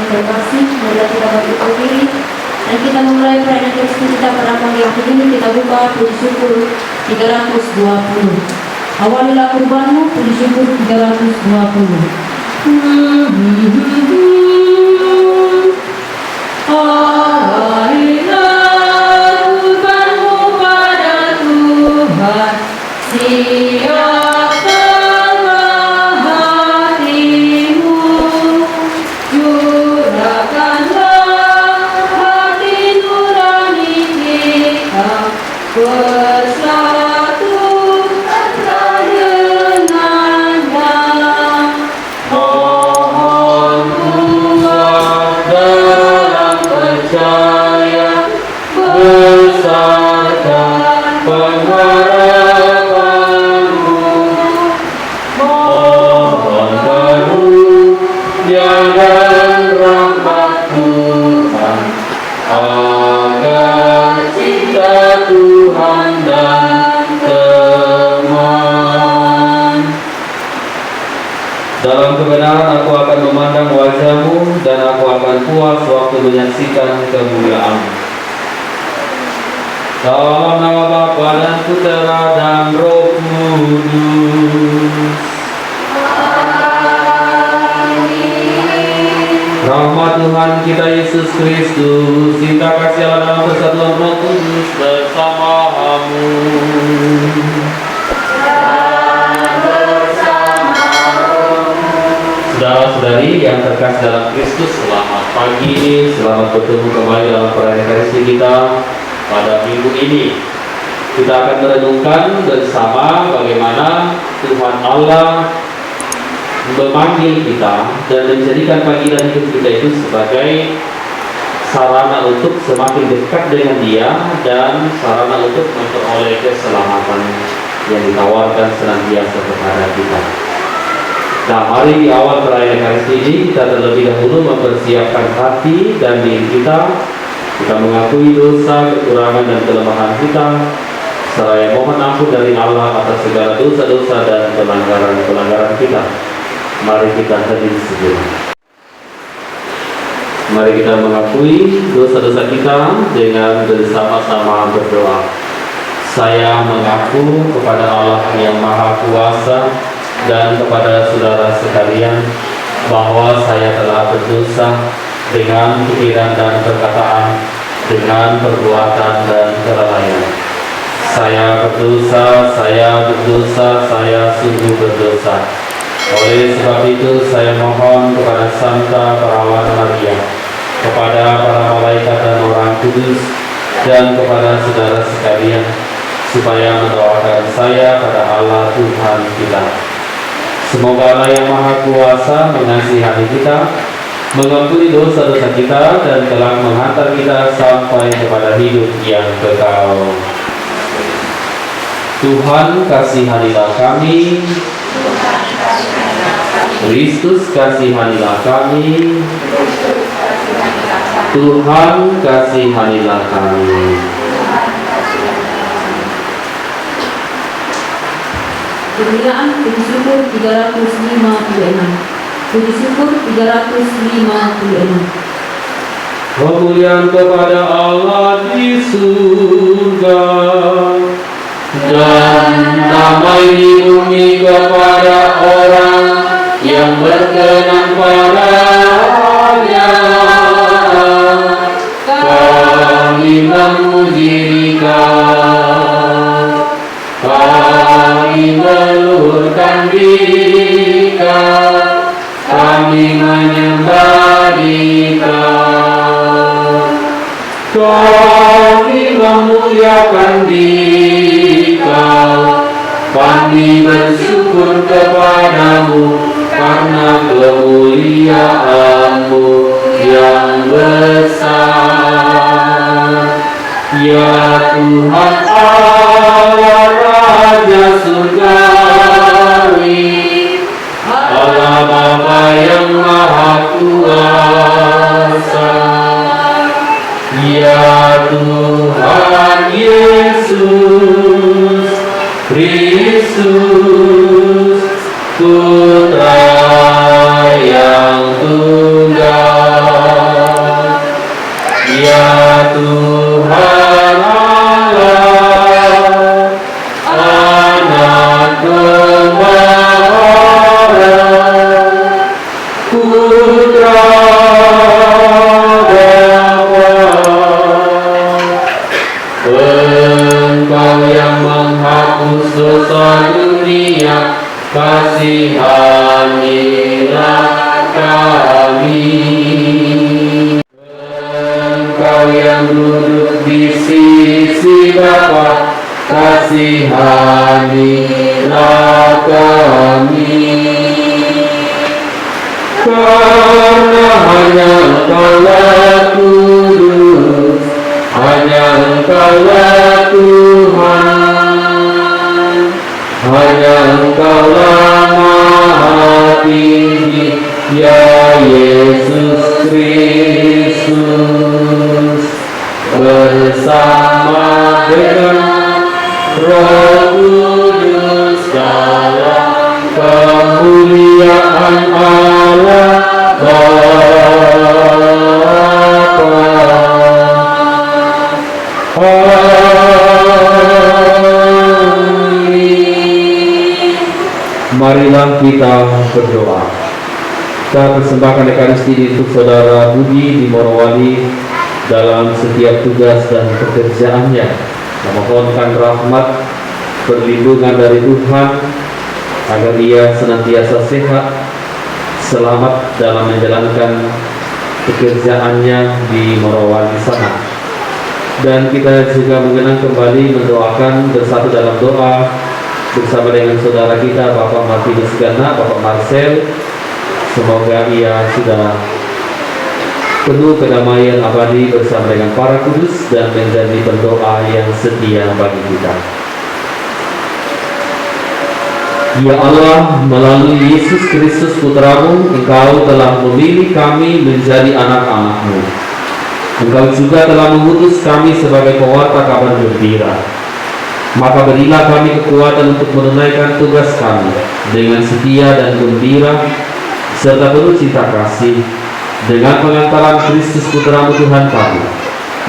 terkasih, marilah kita bangkit berdiri dan kita memulai perayaan Kristus kita pada pagi waktu ini. Kita buka puji syukur 320. Awalilah kurbanmu, puji syukur 320. Awalilah kurbanmu pada Tuhan, siapkanlah hatimu, curahkanlah hati nurani kita, bersatu dengannya. Mohon kuat dalam percaya, besarkan pengharapanmu. Mohon karunia dan rahmat Tuhan, agar cinta Tuhan dan teman. Dalam kebenaran aku akan memandang wajah-Mu, dan aku akan puas waktu menyaksikan kemuliaan. Dalam nama Bapa dan Putera dan Roh Kudus. Rahmat Tuhan kita Yesus Kristus, cinta kasih Allah dalam persatuan Roh Kudus bersamamu. Saudara-saudari yang terkasih dalam Kristus, selamat pagi, selamat bertemu kembali dalam perayaan Ekaristi kita pada minggu ini. Kita akan merenungkan bersama bagaimana Tuhan Allah memanggil kita dan menjadikan panggilan hidup kita itu sebagai sarana untuk semakin dekat dengan Dia dan sarana untuk memperoleh keselamatan yang ditawarkan senantiasa kepada kita. Nah, mari di awal perayaan Ekaristi ini kita terlebih dahulu mempersiapkan hati dan diri kita. Kita mengakui dosa, kekurangan dan kelemahan kita, seraya mohon ampun dari Allah atas segala dosa-dosa dan pelanggaran-pelanggaran kita. Mari kita hadir sejenak. Mari kita mengakui dosa-dosa kita dengan bersama-sama berdoa. Saya mengaku kepada Allah yang Maha Kuasa dan kepada saudara sekalian bahwa saya telah berdosa dengan pikiran dan perkataan, dengan perbuatan dan kelalaian. Saya berdosa, saya sungguh berdosa. Oleh sebab itu saya mohon kepada Santa Perawat Maria, kepada para malaikat dan orang kudus, dan kepada saudara sekalian, supaya mendoakan saya pada Allah Tuhan kita. Semoga Allah yang Maha Kuasa mengasihani kita, mengampuni dosa-dosa kita, dan telah menghantar kita sampai kepada hidup yang kekal. Tuhan kasihanilah kami, Kristus kasihanilah kami, Tuhan kasihanilah kami. Kemuliaan puji syukur 356. Puji syukur 356. Kemuliaan kepada Allah di surga dan damai di bumi kepada orang yang berkenan padanya. Kami memuji Dikau, kami meluluhkan diri Kau, kami menyembah Dikau, kami memuliakan Dikau, kami bersyukur kepadamu karena kemuliaan-Mu yang besar. Ya Tuhan Allah Raja Surgawi, Allah Bapa yang Maha Kuasa, ya Tuhan Yesus Kristus, Putra yang tunggal, Putra Bapa. Engkau yang menghapus dosa dunia, kasihanilah kami. Engkau yang duduk di sisi Bapa, kasihanilah kami. Karena hanya Engkaulah kudus, hanya Engkaulah Tuhan, hanya Engkaulah Maha Tinggi, ya Yesus Kristus, bersama dengan Roh Kudus dalam kemuliaan Allah Bapa. Marilah kita berdoa. Kita persembahkan Ekaristi ini untuk Saudara Budi di Morowali dalam setiap tugas dan pekerjaannya. Memohonkan rahmat perlindungan dari Tuhan agar ia senantiasa sehat, selamat dalam menjalankan pekerjaannya di Morowali sana. Dan kita juga mengenang kembali mendoakan bersatu dalam doa bersama dengan saudara kita Bapak Martinus Gana, Bapak Marcel. Semoga ia sudah penuh kedamaian abadi bersama dengan para kudus dan menjadi pendoa yang setia bagi kita. Ya Allah, melalui Yesus Kristus Putramu, Engkau telah memilih kami menjadi anak-anak-Mu. Engkau juga telah mengutus kami sebagai pewarta kabar gembira. Maka berilah kami kekuatan untuk menunaikan tugas kami dengan setia dan gembira, serta penuh cinta kasih, dengan pengantaran Kristus Putramu Tuhan kami,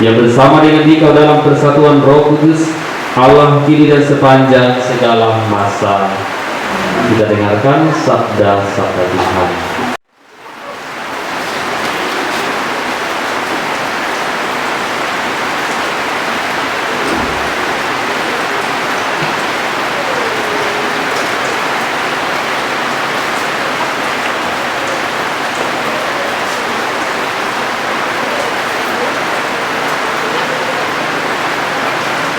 yang bersama dengan Dikau dalam persatuan Roh Kudus, Allah kini dan sepanjang segala masa. Kita dengarkan sabda-sabda Tuhan.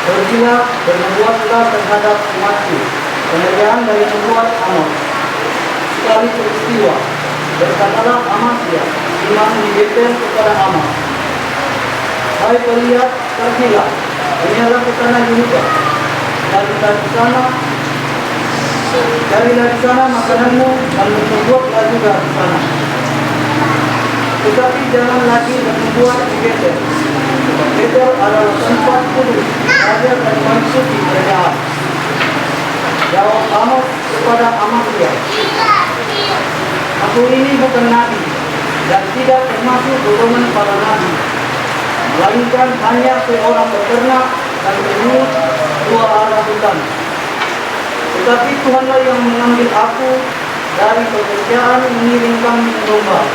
Pergilah, bernubuatlah terhadap umatku. Pengerjaan dari nubuat Amos. Sekali peristiwa, berkatalah Amasya, imam di Betel kepada Amos, hai pelihat, pergilah, inilah ke tanah Yehuda, carilah di sana makananmu, lalu bernubuatlah juga di sana. Tetapi jangan lagi bernubuat di Betel. Betel adalah tempat kudus, raja dan mensuci kerajaan. Jawab Amos kepada Amasya, aku ini bukan nabi dan tidak termasuk golongan para nabi, melainkan hanya seorang peternak dan pemungut dua arah hutan. Tetapi Tuhanlah yang mengambil aku dari pekerjaan mengiring kambing domba.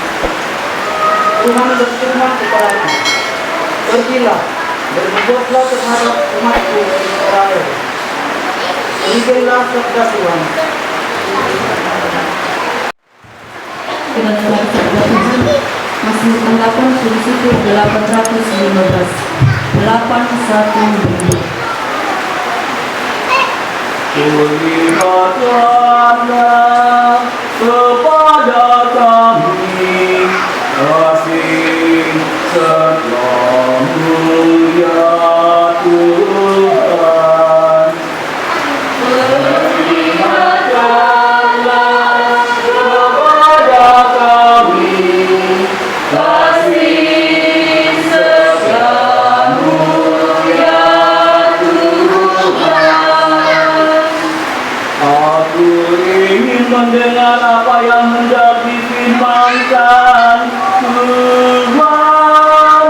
Tuhan berfirman kepadaku, pergilah, bernubuatlah terhadap umatku Israel. Demikianlah sabda Tuhan. Dengan sabda Tuhan, Mazmur 8 suku 815 812. Lihatlah kepada kami kasih setiamu ya Tuhan. Lihatlah kepada kami kasih setiamu ya Tuhan. Aku ingin mendengar apa yang hendak difirmankan Tuhan.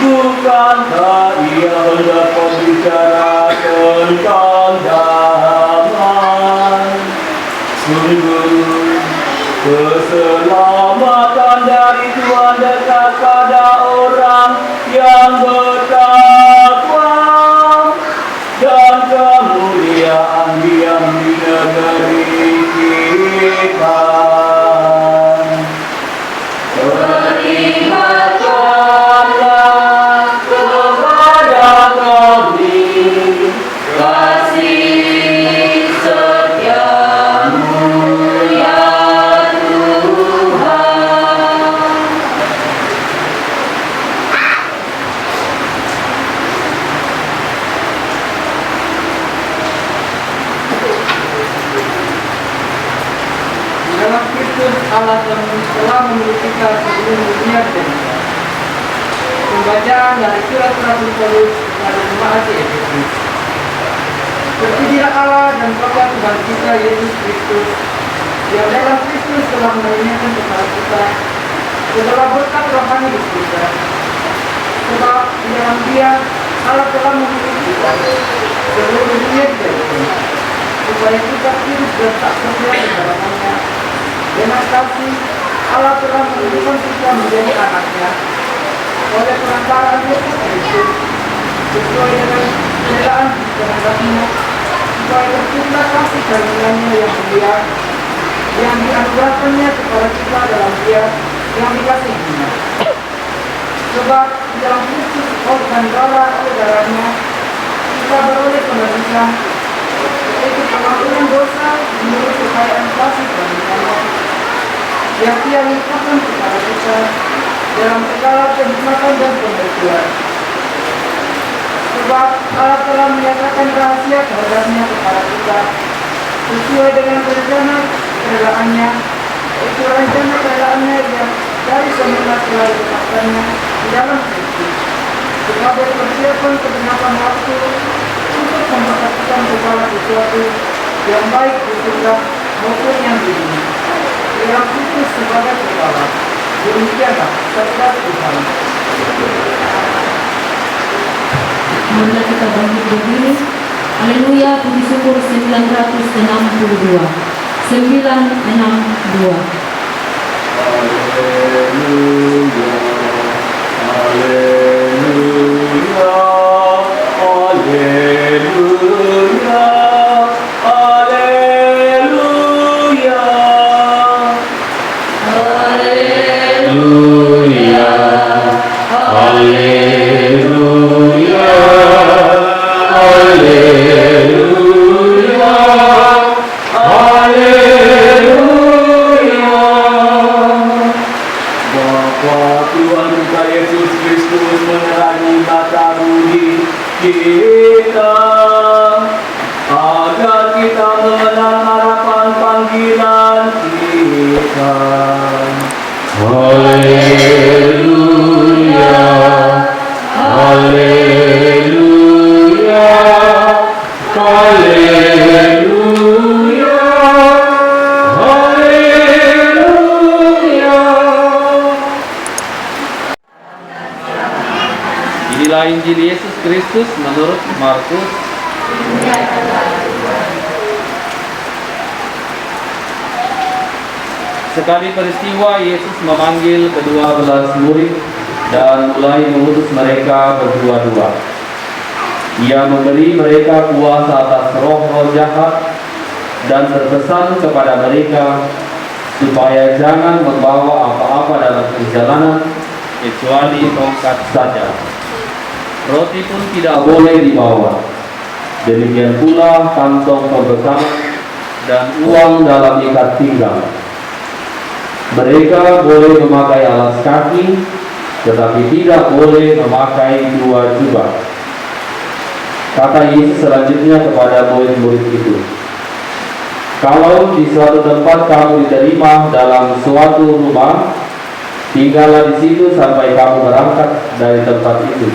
Bukankah ia hendak berbicara tentang damai? Sungguh keselamatan yang bertakwa dan kemuliaan diam di negeri kita. Berikanlah kepada kami kasih setiamu ya Tuhan. Dalam Kristus Allah telah memiliki kita sebelum dunia dijadikan. Pembacaan dari surat Rasul Paulus kepada jemaat di Efesus. Terpujilah Allah dan Bapa Tuhan kita Yesus Kristus, yang dalam Kristus telah menurunkan kepada kita segala berkat rohani di surga. Sebab di dalam Dia Allah telah memiliki kita sebelum dunia dijadikan, supaya kita hidup dan tak terlihat di dalamnya. Dengan kasih Allah telah menentukan kita menjadi anaknya oleh perantaraan Yesus Kristus, sesuai dengan keadaan kehendaknya, supaya tercipta kasih karunia-Nya yang mulia yang dianugerahkannya kepada kita dalam Dia yang dikasihinya. Sebab di dalam Kristus dan darah oleh darahnya kita beroleh penebusan, yaitu pengampunan dosa menurut kekayaan kasih karunia-Nya yang Dia limpahkan kepada kita dalam segala kenikmatan dan pemberkuatan. Sebab Allah telah menyatakan rahasia kehendaknya kepada kita sesuai dengan rencana kerelaan-Nya, yaitu rencana kerelaan-Nya yang dari semula telah ditetapkannya di dalam Kristus sebagai persiapan kebenaran waktu untuk memperhatikan segala sesuatu yang baik di surga maupun yang di bumi. Di dalam Kristus sebagai kepala. Demikianlah sabda Tuhan. Marilah kita bangkit berdiri. Haleluya, puji syukur 962. 962. Haleluya, haleluya, haleluya, haleluya. Haleluya, haleluya, haleluya, haleluya. Bapa Tuhan kita Yesus Kristus menerangi mata budi kita, agar kita mengenal harapan panggilan kita. Haleluya, haleluya, haleluya, haleluya. Inilah Injil Yesus Kristus menurut Markus. Sekali peristiwa Yesus memanggil ke-12 murid dan mulai mengutus mereka berdua-dua. Ia memberi mereka kuasa atas roh-roh jahat dan berpesan kepada mereka supaya jangan membawa apa-apa dalam perjalanan kecuali tongkat saja. Roti pun tidak boleh dibawa. Demikian pula kantong pembekalan dan uang dalam ikat pinggang. Mereka boleh memakai alas kaki, tetapi tidak boleh memakai 2 jubah. Kata Yesus selanjutnya kepada murid-murid itu, kalau di suatu tempat kamu diterima dalam suatu rumah, tinggallah di situ sampai kamu berangkat dari tempat itu.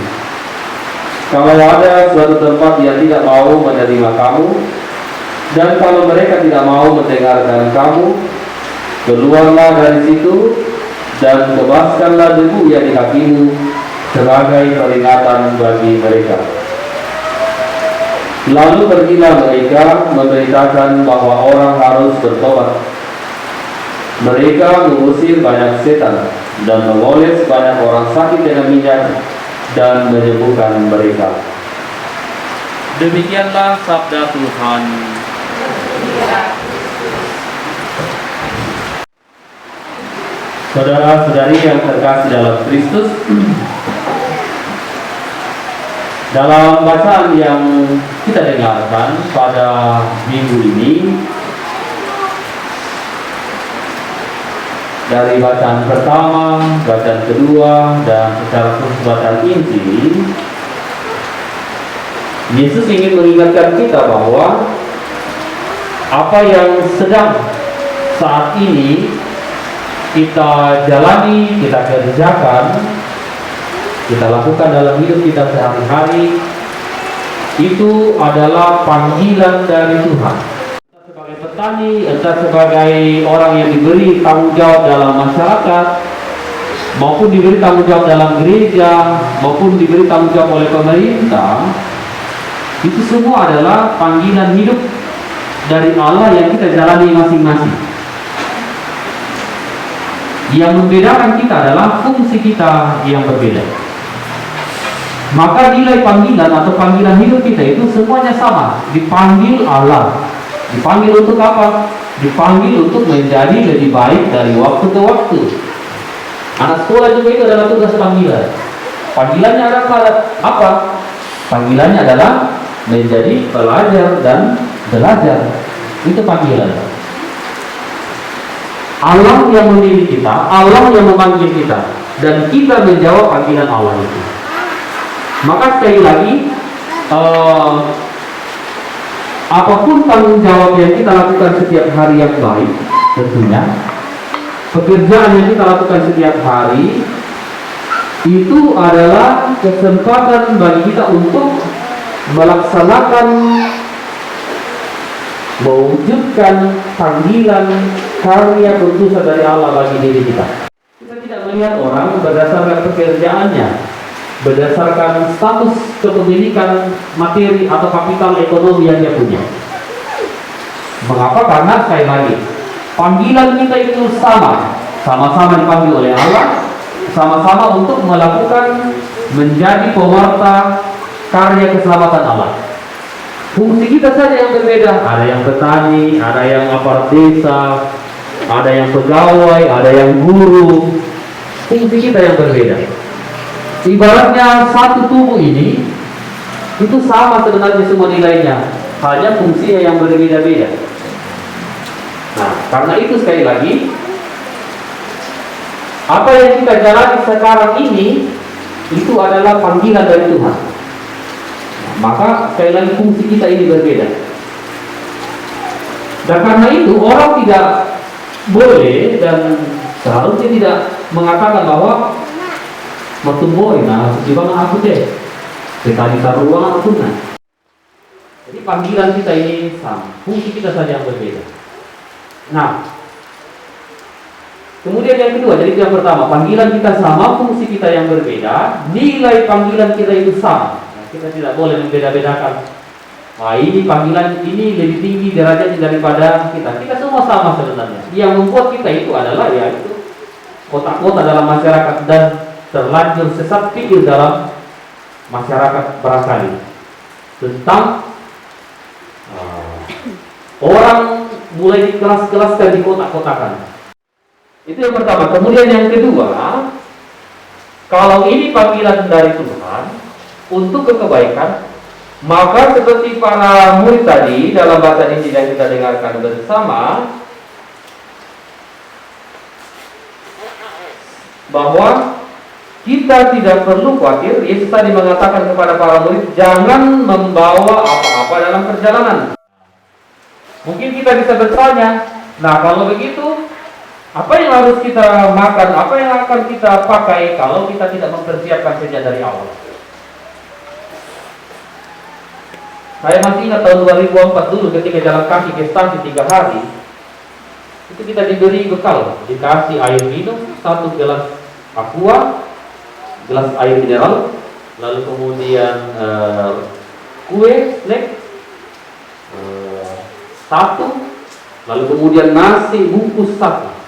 Kalau ada suatu tempat yang tidak mau menerima kamu, dan kalau mereka tidak mau mendengarkan kamu, keluarlah dari situ dan bebaskanlah debu yang di kakimu sebagai peringatan bagi mereka. Lalu pergilah mereka memberitakan bahwa orang harus bertobat. Mereka mengusir banyak setan dan mengoles banyak orang sakit dengan minyak dan menyembuhkan mereka. Demikianlah sabda Tuhan. Saudara-saudari yang terkasih dalam Kristus, dalam bacaan yang kita dengarkan pada minggu ini, dari bacaan pertama, bacaan kedua, dan secara khusus bacaan inti, Yesus ingin mengingatkan kita bahwa apa yang sedang saat ini kita jalani, kita kerjakan, kita lakukan dalam hidup kita sehari-hari, itu adalah panggilan dari Tuhan. Entah sebagai petani, entah sebagai orang yang diberi tanggung jawab dalam masyarakat, maupun diberi tanggung jawab dalam gereja, maupun diberi tanggung jawab oleh pemerintah, itu semua adalah panggilan hidup dari Allah yang kita jalani masing-masing. Yang membedakan kita adalah fungsi kita yang berbeda. Maka nilai panggilan atau panggilan hidup kita itu semuanya sama. Dipanggil Allah. Dipanggil untuk apa? Dipanggil untuk menjadi lebih baik dari waktu ke waktu. Anak sekolah juga itu adalah tugas panggilan. Panggilannya adalah apa? Panggilannya adalah menjadi pelajar dan belajar. Itu panggilan. Allah yang memilih kita, Allah yang memanggil kita, dan kita menjawab panggilan Allah itu. Maka sekali lagi, apapun tanggung jawab yang kita lakukan setiap hari yang baik, tentunya pekerjaan yang kita lakukan setiap hari itu adalah kesempatan bagi kita untuk melaksanakan, mewujudkan panggilan karya berusaha dari Allah bagi diri kita. Kita tidak melihat orang berdasarkan pekerjaannya, berdasarkan status kepemilikan materi atau kapital ekonomi yang dia punya. Mengapa? Karena sekali lagi, panggilan kita itu sama-sama dipanggil oleh Allah, sama-sama untuk melakukan menjadi pewarta karya keselamatan Allah. Fungsi kita saja yang berbeda. Ada yang petani, ada yang aparat desa, ada yang pegawai, ada yang guru. Fungsi kita yang berbeda. Ibaratnya satu tubuh ini itu sama sebenarnya semua nilainya, hanya fungsinya yang berbeda-beda. Nah, karena itu sekali lagi, apa yang kita jalani sekarang ini itu adalah panggilan dari Tuhan. Maka sekali lagi fungsi kita ini berbeda. Dan karena itu orang tidak boleh dan seharusnya tidak mengatakan bahwa matumboy na sibangan aku deh, sekali taruhan aku na. Jadi panggilan kita ini sama, fungsi kita saja yang berbeda. Nah, kemudian yang kedua, jadi yang pertama, panggilan kita sama, fungsi kita yang berbeda, nilai panggilan kita itu sama. Kita tidak boleh membeda-bedakan. Wah, ini panggilan ini lebih tinggi derajatnya daripada kita. Kita semua sama sebenarnya. Yang membuat kita itu adalah yaitu kotak-kotak dalam masyarakat dan terlanjur sesat pikir dalam masyarakat barangkali tentang orang mulai dikelas-kelaskan di kotak-kotakan. Itu yang pertama. Kemudian yang kedua, kalau ini panggilan dari Tuhan untuk kebaikan, maka seperti para murid tadi dalam bacaan Injil yang kita dengarkan bersama, bahwa kita tidak perlu khawatir. Yesus tadi mengatakan kepada para murid, jangan membawa apa-apa dalam perjalanan. Mungkin kita bisa bertanya, nah kalau begitu, apa yang harus kita makan, apa yang akan kita pakai kalau kita tidak mempersiapkan sejak dari awal? Saya masih ingat tahun 2004 dulu ketika jalan kaki ke stasiun 3 hari, itu kita diberi bekal, dikasih air minum, 1 gelas aqua, gelas air mineral, lalu kemudian kue, snack, 1, lalu kemudian nasi bungkus 1.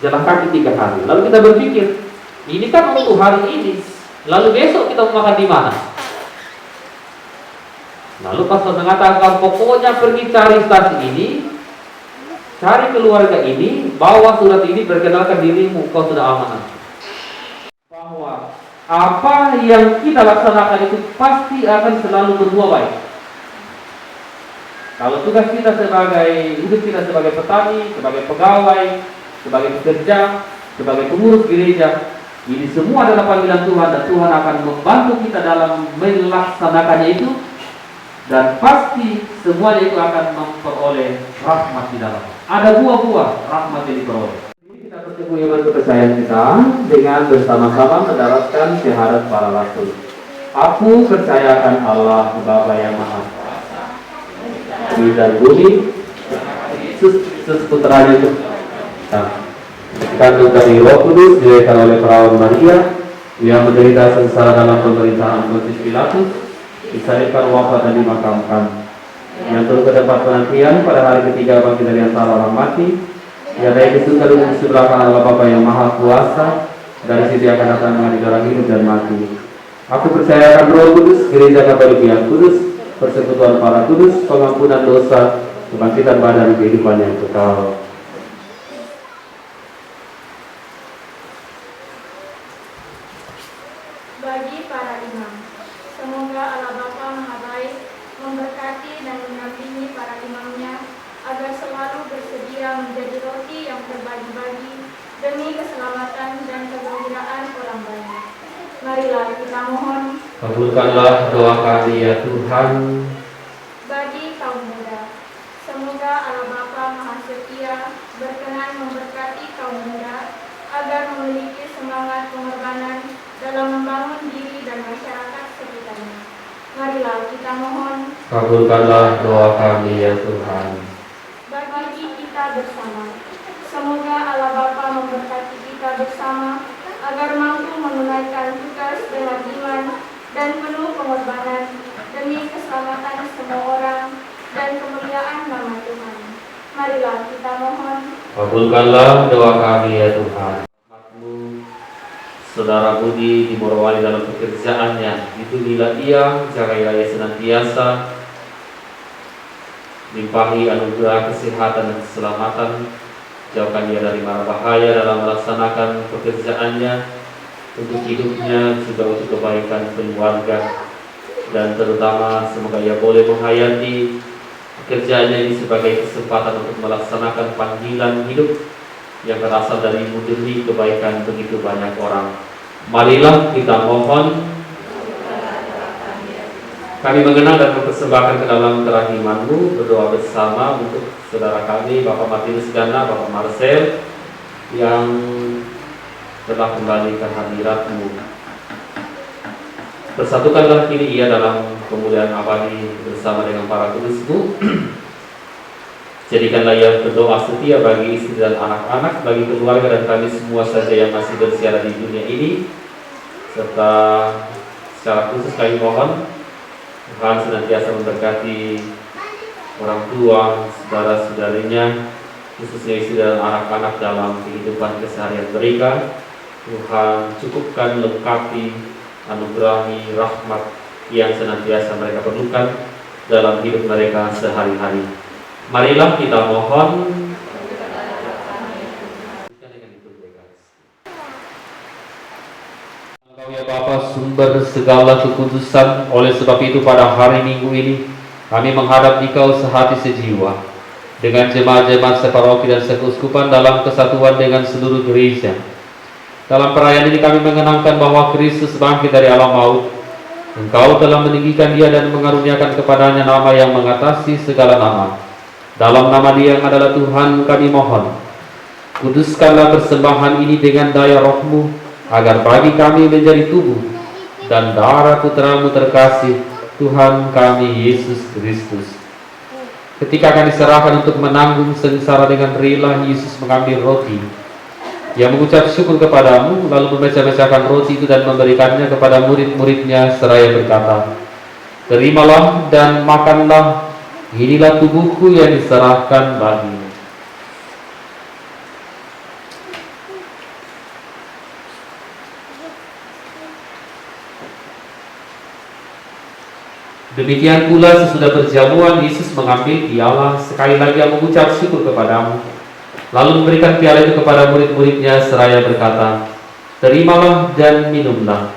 Jalan kaki 3 hari. Lalu kita berpikir, ini kan untuk hari ini, Lalu besok kita mau makan di mana? Lalu pastor mengatakan pokoknya pergi cari stasi ini, cari keluarga ini, bawa surat ini, perkenalkan dirimu, kau sudah amanah. Bahwa apa yang kita laksanakan itu pasti akan selalu berbuah baik. Kalau tugas kita sebagai hidup kita sebagai petani, sebagai pegawai, sebagai pekerja, sebagai pengurus gereja, ini semua adalah panggilan Tuhan dan Tuhan akan membantu kita dalam melaksanakannya itu, dan pasti semuanya itu akan memperoleh rahmat di dalam. Ada buah-buah rahmat yang diperoleh. Kita bertemu iman kepercayaan kita dengan bersama-sama mendaratkan syahadat para rasul. Aku percayakan Allah Bapa yang Maha Kuasa, bumi dan bumi, Yesus putranya itu kandung dari Roh Kudus, dilahirkan oleh perawan Maria, yang menderita sengsara dalam pemerintahan Pontius Pilatus, disalibkan, wafat dan dimakamkan, yang turun ke tempat penantian pada hari ketiga bangkit dari antara orang mati, yang naik ke surga duduk di sebelah kanan Allah Bapa yang Maha Kuasa, dari situ akan datang mengadili orang hidup dan mati. Aku percayakan Roh Kudus, gereja Katolik yang kudus, persekutuan para kudus, pengampunan dosa, kebangkitan badan, kehidupan yang kekal. Bagi para imam, semoga Allah Bapa Maha Baik memberkati dan mendampingi para imamnya agar selalu bersedia menjadi roti yang terbagi-bagi demi keselamatan dan kegembiraan orang banyak. Marilah kita mohon. Kabulkanlah doa kami ya Tuhan. Bagi kaum muda, semoga Allah Bapa Maha Setia berkenan memberkati kaum muda agar memiliki semangat pengorbanan dalam membangun diri dan masyarakat sekitarnya. Marilah kita mohon. Kabulkanlah doa kami ya Tuhan. Bagi kita bersama, semoga Allah Bapa memberkati kita bersama agar mampu menunaikan tugas dengan iman dan penuh pengorbanan demi keselamatan semua orang dan kemuliaan nama Tuhan. Marilah kita mohon. Kabulkanlah doa kami ya Tuhan. Saudara Budi di Morowali dalam pekerjaannya, lindungilah ia, jagailah ia senantiasa, limpahi anugerah kesehatan dan keselamatan, jauhkan dia dari mara bahaya dalam melaksanakan pekerjaannya, untuk hidupnya juga untuk kebaikan keluarga, dan terutama semoga ia boleh menghayati pekerjaannya ini sebagai kesempatan untuk melaksanakan panggilan hidup yang berasal dari demi kebaikan begitu banyak orang. Marilah kita mohon. Kami mengenal dan mempersembahkan ke dalam kerahiman-Mu, berdoa bersama untuk saudara kami Bapak Martinus Gana, Bapak Marcel yang telah kembali ke hadirat-Mu. Persatukanlah kini ia dalam kemuliaan abadi bersama dengan para kudus-Mu. Jadikanlah ia berdoa setia bagi istri dan anak-anak, bagi keluarga dan kami semua saja yang masih bersiaran di dunia ini, serta secara khusus kami mohon Tuhan senantiasa memberkati orang tua, saudara-saudarinya, khususnya istri dan anak-anak dalam kehidupan keseharian mereka. Tuhan cukupkan, lengkapi, anugerahi rahmat yang senantiasa mereka perlukan dalam hidup mereka sehari-hari. Marilah kita mohon. Engkau ya Bapa, sumber segala kekudusan, oleh sebab itu pada hari Minggu ini kami menghadap Dikau sehati sejiwa dengan jemaat-jemaat separoki dan sekeuskupan dalam kesatuan dengan seluruh gereja. Dalam perayaan ini kami mengenangkan bahwa Kristus bangkit dari alam maut. Engkau telah meninggikan dia dan mengaruniakan kepadanya nama yang mengatasi segala nama. Dalam nama Dia yang adalah Tuhan kami mohon, kuduskanlah persembahan ini dengan daya Roh-Mu, agar bagi kami menjadi tubuh dan darah Putra-Mu terkasih, Tuhan kami Yesus Kristus. Ketika akan diserahkan untuk menanggung sengsara dengan rela, Yesus mengambil roti. Ia mengucap syukur kepadamu, lalu memecah-mecahkan roti itu dan memberikannya kepada murid-muridnya seraya berkata, "Terimalah dan makanlah, inilah tubuhku yang diserahkan bagimu." Demikian pula sesudah perjamuan, Yesus mengambil piala, sekali lagi mengucap syukur kepadamu, lalu memberikan piala itu kepada murid-muridnya seraya berkata, "Terimalah dan minumlah.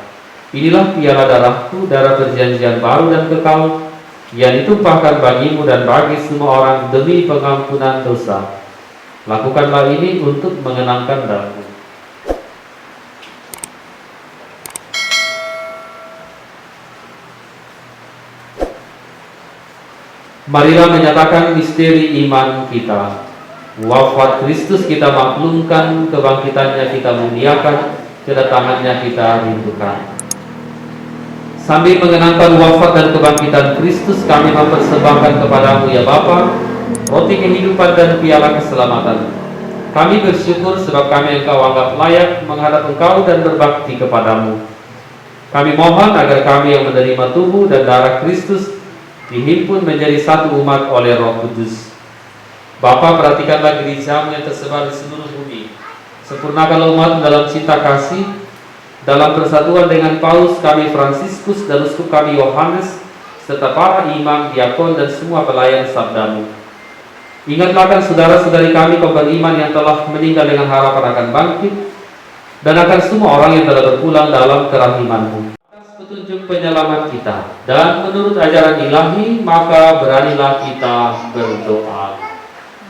Inilah piala darahku, darah perjanjian baru dan kekal, yang ditumpahkan bagimu dan bagi semua orang demi pengampunan dosa. Lakukanlah ini untuk mengenangkan darahku." Marilah menyatakan misteri iman kita. Wafat Kristus kita maklumkan, kebangkitannya kita muliakan, kedatangannya kita rindukan. Sambil mengenangkan wafat dan kebangkitan Kristus, kami mempersembahkan kepadamu ya Bapa, roti kehidupan dan piala keselamatan. Kami bersyukur sebab kami Engkau anggap layak menghadap Engkau dan berbakti kepadamu. Kami mohon agar kami yang menerima tubuh dan darah Kristus dihimpun menjadi satu umat oleh Roh Kudus. Bapa, perhatikanlah gerejamu yang tersebar di seluruh bumi. Sempurnakanlah umat dalam cinta kasih. Dalam persatuan dengan Paus kami Fransiskus dan uskup kami Yohanes, serta para imam, diakon dan semua pelayan sabdamu. Ingatlah kan saudara-saudari kami kaum beriman yang telah meninggal dengan harapan akan bangkit, dan akan semua orang yang telah berpulang dalam kerahiman-Mu. Atas petunjuk penyelamat kita dan menurut ajaran ilahi, maka beranilah kita berdoa.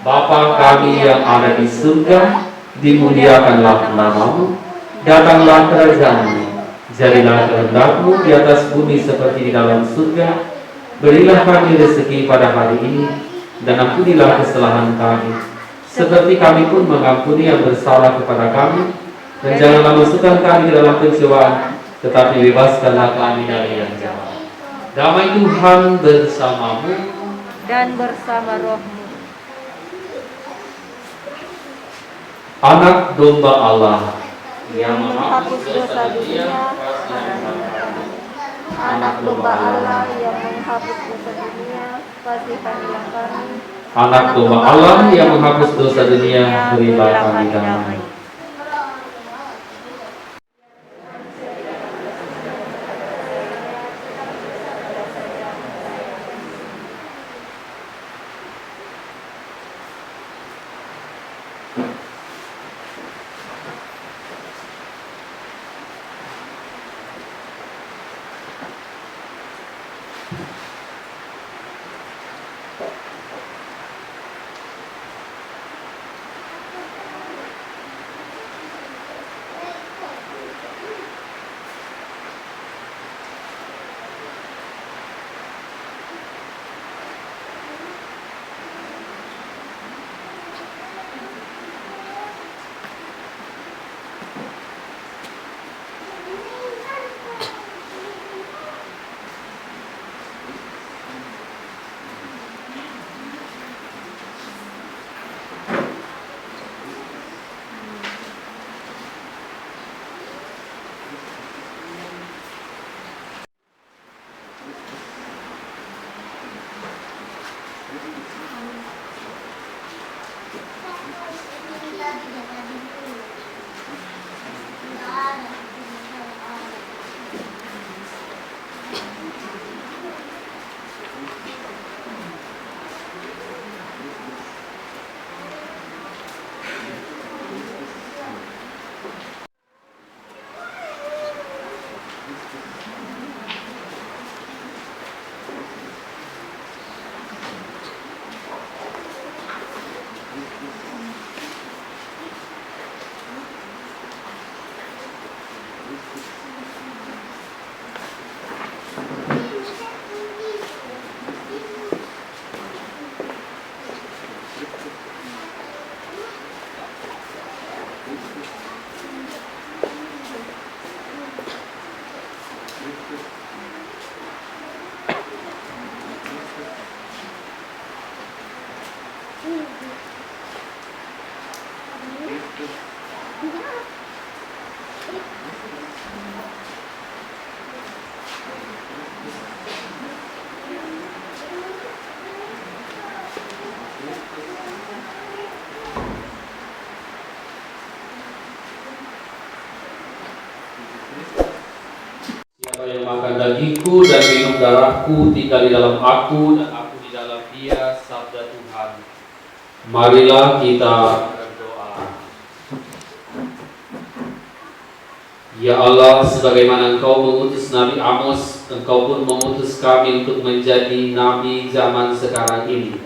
Bapa kami yang ada di surga, dimuliakanlah nama-Mu, datanglah kerajaan-Mu, jadilah kehendak-Mu di atas bumi seperti di dalam surga. Berilah kami rezeki pada hari ini, dan ampunilah kesalahan kami, seperti kami pun mengampuni yang bersalah kepada kami. Dan janganlah masukkan kami ke dalam pencobaan, tetapi bebaskanlah kami dari yang jahat. Damai Tuhan bersamamu dan bersama rohmu. Anak domba Allah Yang menghapus dosa dunia, anak domba Allah yang menghapus dosa dunia, kasihanilah kami. Anak domba Allah yang menghapus dosa dunia, berilah kami damai. Siapa yang makan dagingku dan minum darahku tinggal di dalam aku dan aku di dalam dia, sabda Tuhan. Marilah kita berdoa. Ya Allah, sebagaimana Engkau mengutus Nabi Amos, Engkau pun mengutus kami untuk menjadi nabi zaman sekarang ini.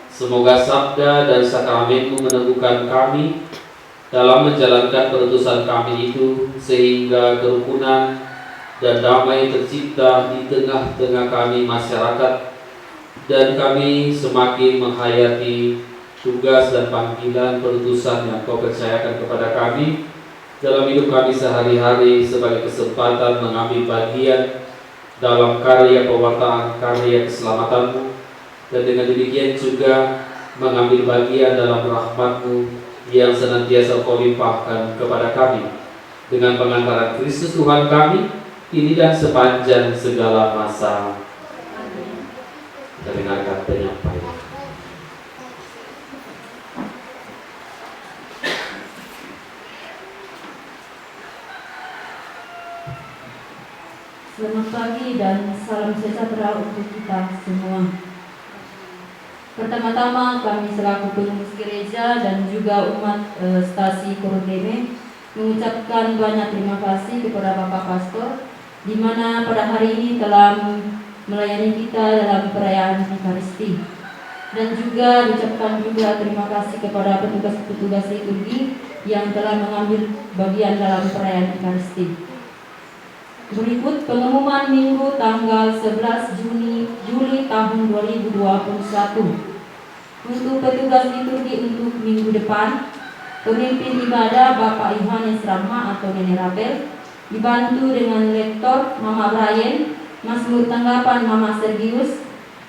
Semoga sabda dan sakramen-Mu meneguhkan kami dalam menjalankan perutusan kami itu, sehingga kerukunan dan damai tercipta di tengah-tengah kami masyarakat, dan kami semakin menghayati tugas dan panggilan perutusan yang Kau percayakan kepada kami dalam hidup kami sehari-hari, sebagai kesempatan mengambil bagian dalam karya pewartaan karya keselamatan-Mu, dan dengan demikian juga mengambil bagian dalam rahmat-Mu yang senantiasa Kau limpahkan kepada kami dengan pengantaran Kristus Tuhan kami ini dan sepanjang segala masa. Kita dengarkan penyampaian. Selamat pagi dan salam sejahtera untuk kita semua. Pertama-tama kami selaku pengurus gereja dan juga umat stasi Korodeme mengucapkan banyak terima kasih kepada Bapak Pastor, di mana pada hari ini telah melayani kita dalam perayaan Ekaristi, dan juga diucapkan juga terima kasih kepada petugas-petugas liturgi yang telah mengambil bagian dalam perayaan Ekaristi. Berikut pengumuman Minggu tanggal 11 Juli tahun 2021. Untuk petugas liturgi untuk minggu depan, pemimpin ibadah Bapak Yohanes Rama atau Nenek Rabel, dibantu dengan lektor Mama Brian, Mazmur tanggapan Mama Sergius,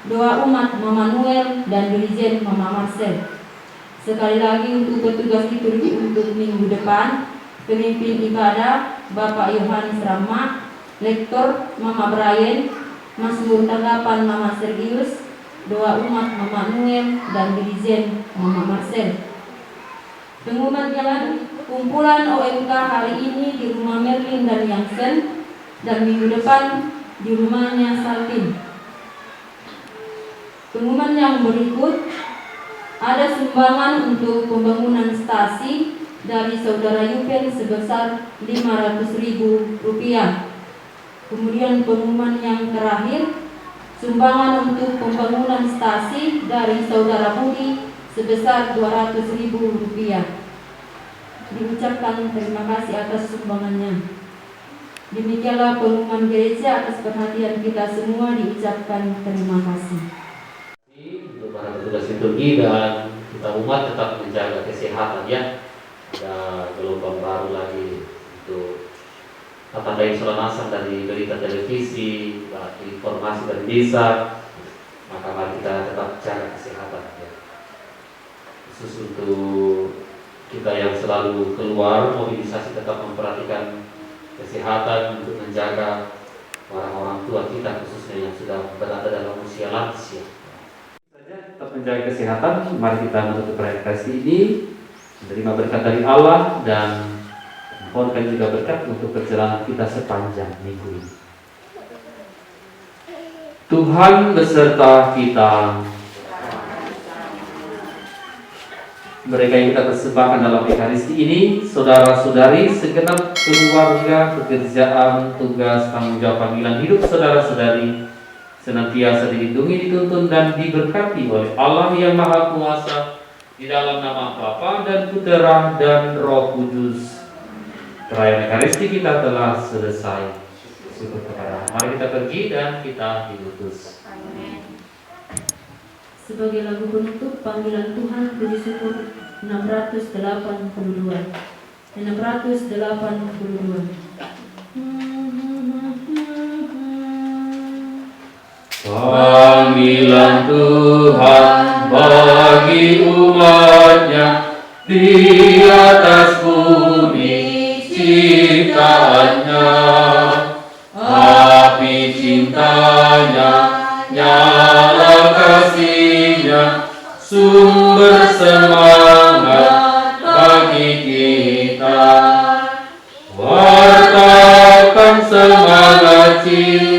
doa umat Mama Noel, dan dirijen Mama Marcel. Sekali lagi untuk petugas liturgi untuk minggu depan, pemimpin ibadah Bapak Yohanes Rama, lektor Mama Brian, Mazmur tanggapan Mama Sergius, doa umat Mama Noel, dan dirijen Mama Marcel. Pengumuman jalan kumpulan OMK hari ini di rumah Merlin dan Yangsen, dan minggu depan di rumahnya Saltin. Pengumuman yang berikut, ada sumbangan untuk pembangunan stasi dari Saudara Yupen sebesar Rp500.000. Kemudian pengumuman yang terakhir, sumbangan untuk pembangunan stasi dari Saudara Budi sebesar Rp200.000. Diucapkan terima kasih atas sumbangannya. Demikianlah pengumuman gereja. Atas perhatian kita semua diucapkan terima kasih. Untuk para petugas liturgi dan kita umat tetap menjaga kesehatan ya. Ada gelombang baru lagi untuk tanda instalasi dari berita televisi, informasi dari desa, maka mari kita tetap jaga kesehatan ya. Khusus untuk kita yang selalu keluar mobilisasi, tetap memperhatikan kesehatan untuk menjaga orang-orang tua kita, khususnya yang sudah berada dalam usia lansia. Tetap menjaga kesehatan. Mari kita menutup refleksi ini, menerima berkat dari Allah dan mohonkan juga berkat untuk perjalanan kita sepanjang minggu ini. Tuhan beserta kita. Mereka yang kita persembahkan dalam Ekaristi ini, saudara-saudari, segenap keluarga, pekerjaan, tugas, tanggung jawab, panggilan hidup saudara-saudari, senantiasa dilindungi, dituntun, dan diberkati oleh Allah yang Maha Kuasa, di dalam nama Bapa dan Putera dan Roh Kudus. Perayaan Ekaristi kita telah selesai. Syukur kepada Allah. Mari kita pergi dan kita diutus. Sebagai lagu penutup, panggilan Tuhan puji syukur 682. 682. Panggilan Tuhan bagi umatnya di atas bumi ciptaannya, api cintanya, nyala kasihnya, sumber semangat bagi kita. Wartakan semangat sukacita.